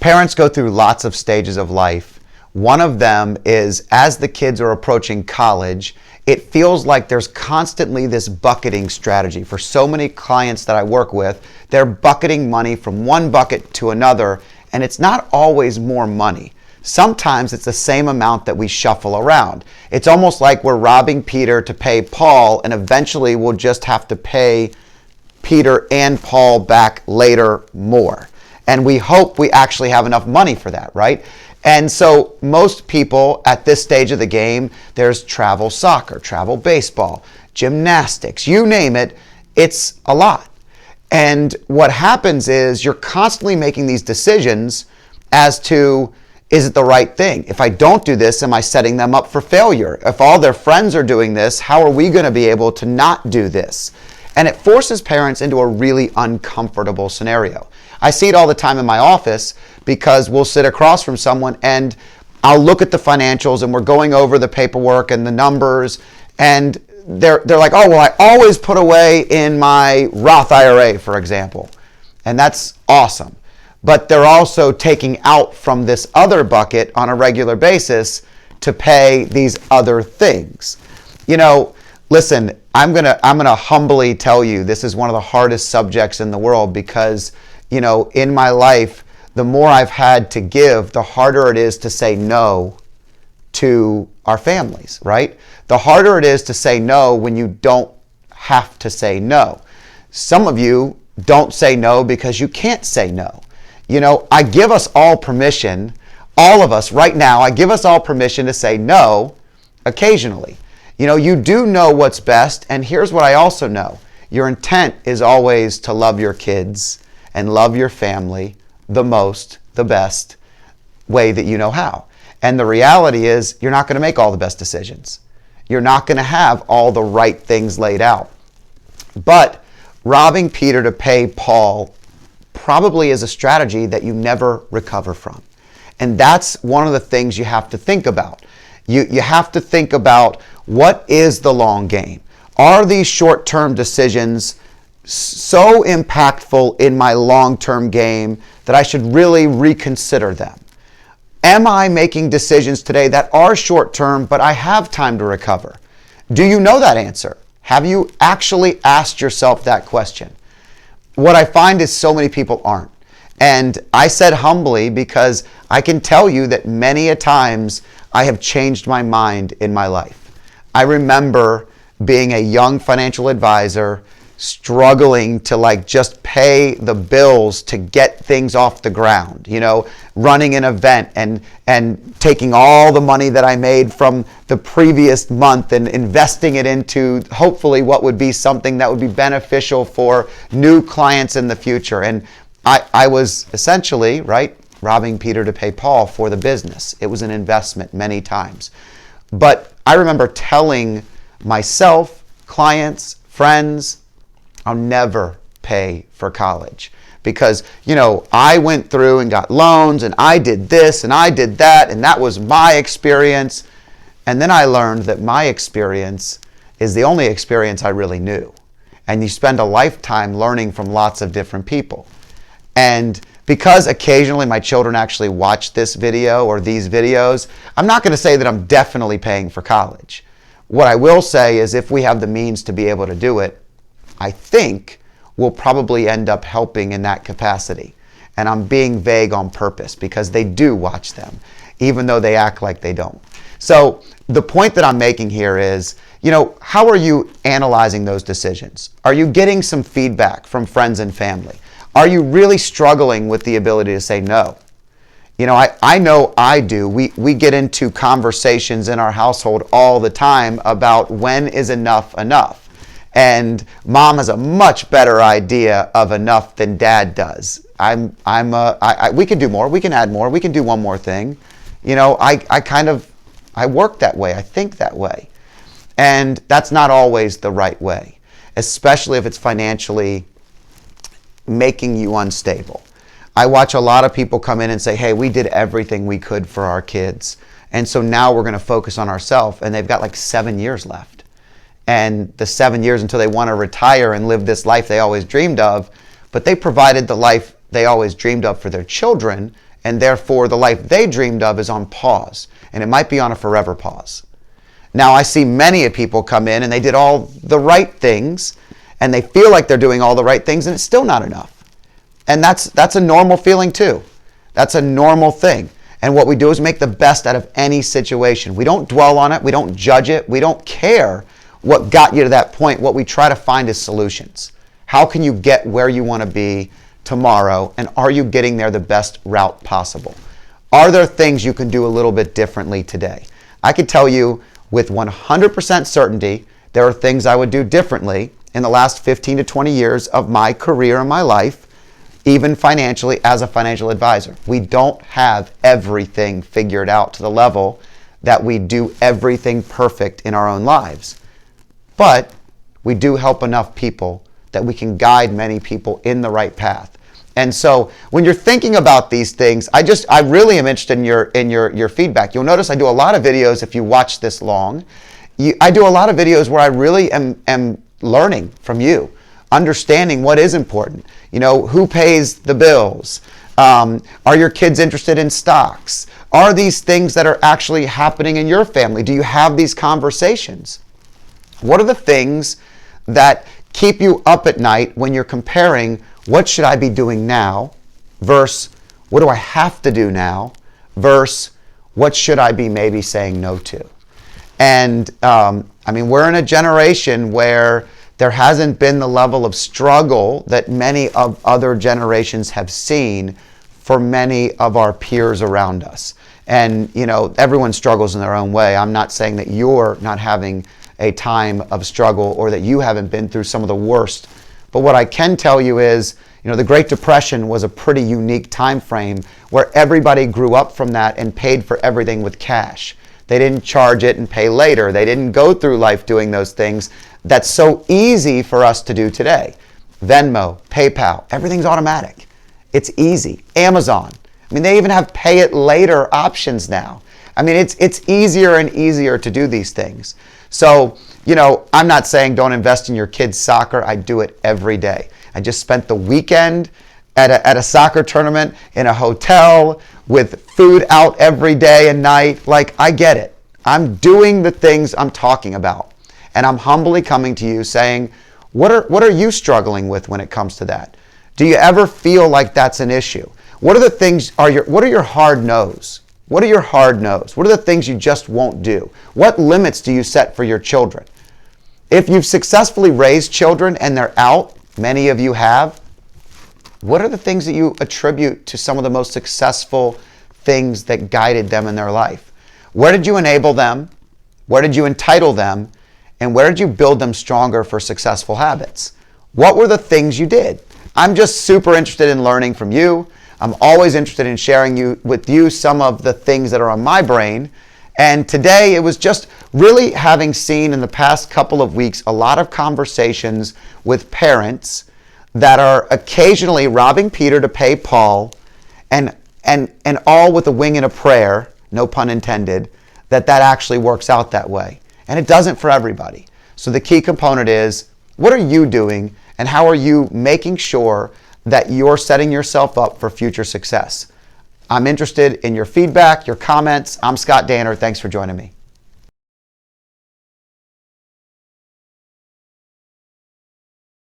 Parents go through lots of stages of life. One of them is as the kids are approaching college, it feels like there's constantly this bucketing strategy. For so many clients that I work with, they're bucketing money from one bucket to another, and it's not always more money. Sometimes it's the same amount that we shuffle around. It's almost like we're robbing Peter to pay Paul, and eventually we'll just have to pay Peter and Paul back later more. And we hope we actually have enough money for that, right? And so most people at this stage of the game, there's travel soccer, travel baseball, gymnastics, you name it, it's a lot. And what happens is you're constantly making these decisions as to, is it the right thing? If I don't do this, am I setting them up for failure? If all their friends are doing this, how are we going to be able to not do this? And it forces parents into a really uncomfortable scenario. I see it all the time in my office because we'll sit across from someone and I'll look at the financials and we're going over the paperwork and the numbers, and they're like, oh, well, I always put away in my Roth IRA, for example. And that's awesome. But they're also taking out from this other bucket on a regular basis to pay these other things. You know, listen, I'm gonna humbly tell you, this is one of the hardest subjects in the world because, you know, in my life, the more I've had to give, the harder it is to say no to our families, right? The harder it is to say no when you don't have to say no. Some of you don't say no because you can't say no. You know, I give us all permission, all of us right now, I give us all permission to say no occasionally. You know, you do know what's best, and here's what I also know. Your intent is always to love your kids and love your family the most, the best way that you know how. And the reality is you're not going to make all the best decisions. You're not going to have all the right things laid out. But robbing Peter to pay Paul probably is a strategy that you never recover from. And that's one of the things you have to think about. You have to think about, what is the long game? Are these short-term decisions so impactful in my long-term game that I should really reconsider them? Am I making decisions today that are short-term, but I have time to recover? Do you know that answer? Have you actually asked yourself that question? What I find is so many people aren't. And I said humbly because I can tell you that many a times I have changed my mind in my life. I remember being a young financial advisor, struggling to just pay the bills to get things off the ground, you know, running an event and taking all the money that I made from the previous month and investing it into hopefully what would be something that would be beneficial for new clients in the future. And I was essentially, right, robbing Peter to pay Paul for the business. It was an investment many times. But I remember telling myself, clients, friends, I'll never pay for college because, you know, I went through and got loans and I did this and I did that and that was my experience. And then I learned that my experience is the only experience I really knew. And you spend a lifetime learning from lots of different people. And because occasionally my children actually watch this video or these videos, I'm not going to say that I'm definitely paying for college. What I will say is if we have the means to be able to do it, I think we'll probably end up helping in that capacity. And I'm being vague on purpose because they do watch them, even though they act like they don't. So the point that I'm making here is, you know, how are you analyzing those decisions? Are you getting some feedback from friends and family? Are you really struggling with the ability to say no? You know I do. We get into conversations in our household all the time about when is enough enough. And mom has a much better idea of enough than dad does. We can do more, we can add more, we can do one more thing. You know, I work that way, I think that way. And that's not always the right way, especially if it's financially making you unstable. I watch a lot of people come in and say, hey, we did everything we could for our kids. And so now we're going to focus on ourselves. And they've got 7 years left. And the 7 years until they want to retire and live this life they always dreamed of. But they provided the life they always dreamed of for their children. and therefore the life they dreamed of is on pause, and it might be on a forever pause. Now, I see many people come in and they did all the right things, and they feel like they're doing all the right things, and it's still not enough. And that's a normal feeling too. That's a normal thing. And what we do is make the best out of any situation. We don't dwell on it. We don't judge it. We don't care what got you to that point. What we try to find is solutions. How can you get where you want to be tomorrow, and are you getting there the best route possible? Are there things you can do a little bit differently today? I can tell you with 100% certainty there are things I would do differently in the last 15 to 20 years of my career and my life, even financially as a financial advisor. We don't have everything figured out to the level that we do everything perfect in our own lives. But we do help enough people that we can guide many people in the right path. And so when you're thinking about these things, I really am interested in your feedback. You'll notice I do a lot of videos, if you watch this long, I do a lot of videos where I really am learning from you, understanding what is important. You know, who pays the bills? Are your kids interested in stocks? Are these things that are actually happening in your family? Do you have these conversations? What are the things that keep you up at night when you're comparing what should I be doing now versus what do I have to do now versus what should I be maybe saying no to? And I mean, we're in a generation where there hasn't been the level of struggle that many of other generations have seen for many of our peers around us. And, you know, everyone struggles in their own way. I'm not saying that you're not having a time of struggle or that you haven't been through some of the worst. But what I can tell you is, you know, the Great Depression was a pretty unique time frame where everybody grew up from that and paid for everything with cash. They didn't charge it and pay later. They didn't go through life doing those things that's so easy for us to do today. Venmo, PayPal, everything's automatic. It's easy. Amazon. I mean, they even have pay it later options now. I mean, it's easier and easier to do these things. So, you know, I'm not saying don't invest in your kids' soccer. I do it every day. I just spent the weekend at a soccer tournament in a hotel with food out every day and night. Like, I get it. I'm doing the things I'm talking about. And I'm humbly coming to you saying, what are you struggling with when it comes to that? Do you ever feel like that's an issue? What are the things, what are your hard no's? What are your hard no's? What are the things you just won't do? What limits do you set for your children? If you've successfully raised children and they're out, many of you have, what are the things that you attribute to some of the most successful things that guided them in their life? Where did you enable them? Where did you entitle them? And where did you build them stronger for successful habits? What were the things you did? I'm just super interested in learning from you. I'm always interested in sharing with you some of the things that are on my brain. And today it was just really having seen in the past couple of weeks a lot of conversations with parents that are occasionally robbing Peter to pay Paul, and all with a wing and a prayer, no pun intended, that actually works out that way. And it doesn't for everybody. So the key component is, what are you doing and how are you making sure that you're setting yourself up for future success? I'm interested in your feedback, your comments. I'm Scott Danner. Thanks for joining me.